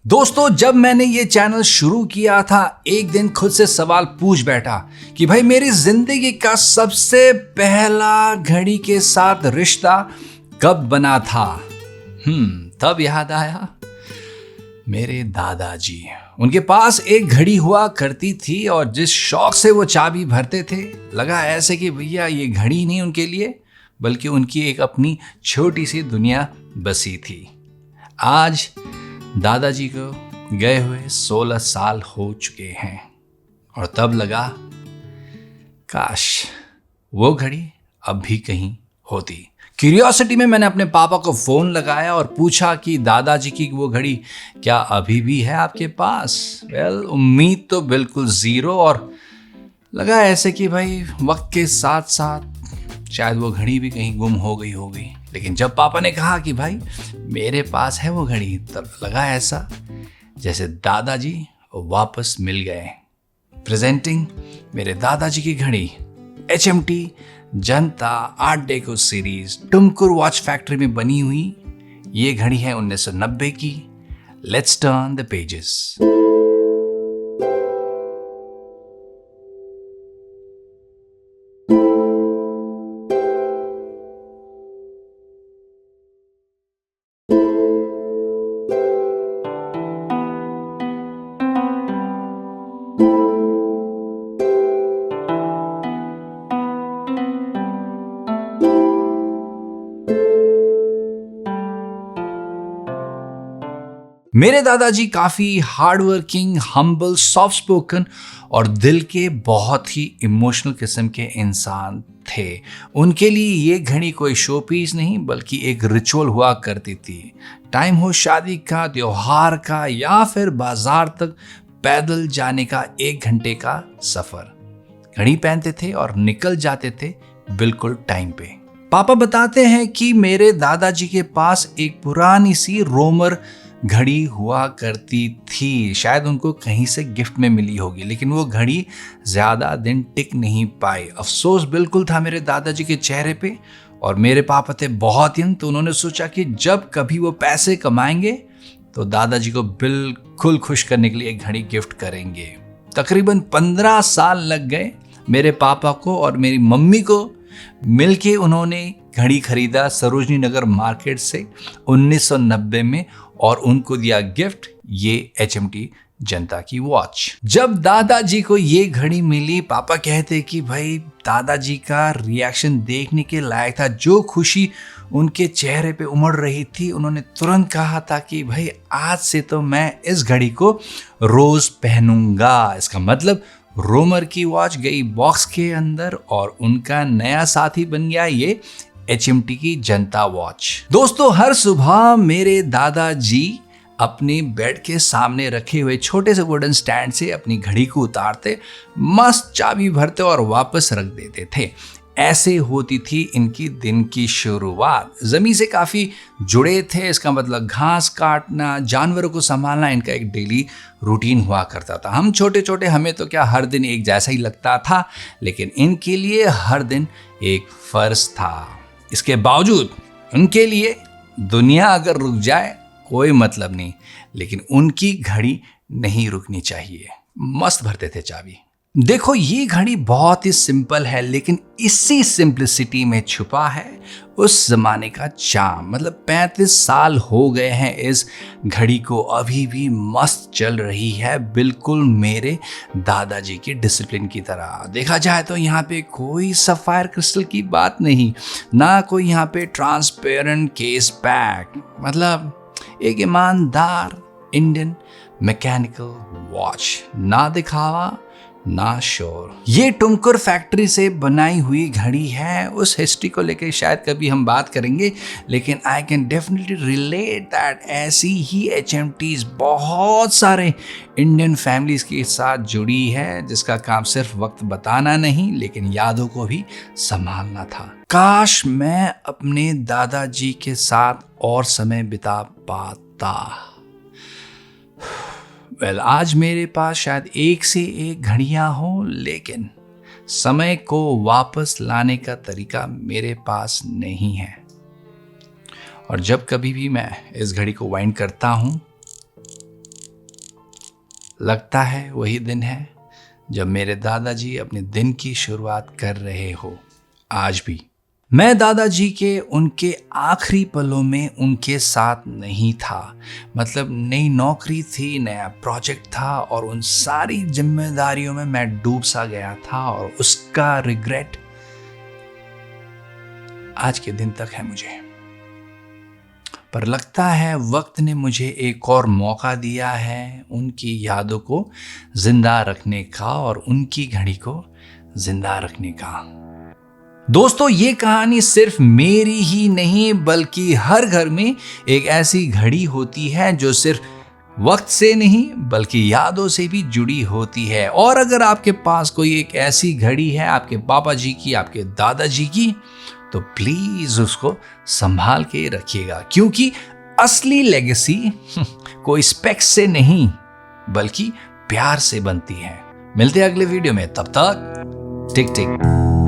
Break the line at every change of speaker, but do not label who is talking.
दोस्तों, जब मैंने ये चैनल शुरू किया था एक दिन खुद से सवाल पूछ बैठा कि भाई मेरी जिंदगी का सबसे पहला घड़ी के साथ रिश्ता कब बना था। तब याद आया मेरे दादाजी। उनके पास एक घड़ी हुआ करती थी और जिस शौक से वो चाबी भरते थे, लगा ऐसे कि भैया ये घड़ी नहीं उनके लिए बल्कि उनकी एक अपनी छोटी सी दुनिया बसी थी। आज दादाजी को गए हुए 16 साल हो चुके हैं और तब लगा काश वो घड़ी अब भी कहीं होती। क्यूरियोसिटी में मैंने अपने पापा को फोन लगाया और पूछा कि दादाजी की वो घड़ी क्या अभी भी है आपके पास। उम्मीद तो बिल्कुल जीरो और लगा ऐसे कि भाई वक्त के साथ साथ शायद वो घड़ी भी कहीं गुम हो गई होगी। लेकिन जब पापा ने कहा कि भाई मेरे पास है वो घड़ी, तब लगा ऐसा जैसे दादाजी वापस मिल गए। प्रेजेंटिंग मेरे दादाजी की घड़ी, HMT जनता art deco series Tumkur watch factory में बनी हुई ये घड़ी है 1990 की। Let's turn the pages. मेरे दादाजी काफ़ी हार्डवर्किंग, हम्बल, सॉफ्ट स्पोकन और दिल के बहुत ही इमोशनल किस्म के इंसान थे। उनके लिए ये घड़ी कोई शो पीस नहीं बल्कि एक रिचुअल हुआ करती थी। टाइम हो शादी का, त्योहार का या फिर बाजार तक पैदल जाने का 1 घंटे का सफ़र। घड़ी पहनते थे और निकल जाते थे बिल्कुल टाइम पे। पापा बताते हैं कि मेरे दादाजी के पास एक पुरानी सी रोमर घड़ी हुआ करती थी। शायद उनको कहीं से गिफ्ट में मिली होगी, लेकिन वो घड़ी ज्यादा दिन टिक नहीं पाई। अफसोस बिल्कुल था मेरे दादाजी के चेहरे पे। और मेरे पापा थे बहुत यंग, तो उन्होंने सोचा कि जब कभी वो पैसे कमाएंगे तो दादाजी को बिल्कुल खुश करने के लिए एक घड़ी गिफ्ट करेंगे। तकरीबन 15 साल लग गए मेरे पापा को और मेरी मम्मी को मिलके। उन्होंने घड़ी खरीदा सरोजनी नगर मार्केट से 1990 में और उनको दिया गिफ्ट ये HMT जनता की वॉच। जब दादाजी को ये घड़ी मिली, पापा कहते कि भाई दादाजी का रिएक्शन देखने के लायक था। जो खुशी उनके चेहरे पे उमड़ रही थी, उन्होंने तुरंत कहा था कि भाई आज से तो मैं इस घड़ी को रोज पहनूंगा। इसका मतलब रोमर की वॉच गई बॉक्स के अंदर और उनका नया साथी बन गया ये HMT की जनता वॉच। दोस्तों, हर सुबह मेरे दादाजी अपने बेड के सामने रखे हुए छोटे से वुडन स्टैंड से अपनी घड़ी को उतारते, मस्त चाबी भरते और वापस रख देते थे। ऐसे होती थी इनकी दिन की शुरुआत। जमीन से काफी जुड़े थे, इसका मतलब घास काटना, जानवरों को संभालना इनका एक डेली रूटीन हुआ करता था। हम छोटे छोटे, हमें तो क्या हर दिन एक जैसा ही लगता था, लेकिन इनके लिए हर दिन एक फर्ज था। इसके बावजूद उनके लिए दुनिया अगर रुक जाए कोई मतलब नहीं, लेकिन उनकी घड़ी नहीं रुकनी चाहिए। मस्त भरते थे चाबी। देखो, ये घड़ी बहुत ही सिंपल है, लेकिन इसी सिंपलिसिटी में छुपा है उस जमाने का चार्म। मतलब 35 साल हो गए हैं इस घड़ी को, अभी भी मस्त चल रही है, बिल्कुल मेरे दादाजी की डिसिप्लिन की तरह। देखा जाए तो यहाँ पे कोई सफायर क्रिस्टल की बात नहीं, ना कोई यहाँ पे ट्रांसपेरेंट केस पैक। मतलब एक ईमानदार इंडियन मैकेनिकल वॉच, ना दिखावा ना शोर। ये टुमकुर फैक्ट्री से बनाई हुई घड़ी है। उस हिस्ट्री को लेकर शायद कभी हम बात करेंगे, लेकिन I can definitely relate that ऐसी ही HMTs बहुत सारे इंडियन फैमिलीज के साथ जुड़ी है, जिसका काम सिर्फ वक्त बताना नहीं लेकिन यादों को भी संभालना था। काश मैं अपने दादाजी के साथ और समय बिता पाता। आज मेरे पास शायद एक से एक घड़ियां हो, लेकिन समय को वापस लाने का तरीका मेरे पास नहीं है। और जब कभी भी मैं इस घड़ी को वाइंड करता हूं लगता है वही दिन है जब मेरे दादाजी अपने दिन की शुरुआत कर रहे हो। आज भी मैं दादाजी के उनके आखिरी पलों में उनके साथ नहीं था। मतलब नई नौकरी थी, नया प्रोजेक्ट था और उन सारी जिम्मेदारियों में मैं डूब सा गया था और उसका रिग्रेट आज के दिन तक है मुझे। पर लगता है वक्त ने मुझे एक और मौका दिया है उनकी यादों को जिंदा रखने का और उनकी घड़ी को जिंदा रखने का। दोस्तों, ये कहानी सिर्फ मेरी ही नहीं बल्कि हर घर में एक ऐसी घड़ी होती है जो सिर्फ वक्त से नहीं बल्कि यादों से भी जुड़ी होती है। और अगर आपके पास कोई एक ऐसी घड़ी है, आपके पापा जी की, आपके दादाजी की, तो प्लीज उसको संभाल के रखिएगा, क्योंकि असली लेगेसी कोई स्पेक्स से नहीं बल्कि प्यार से बनती है। मिलते हैं अगले वीडियो में, तब तक टिक टिक।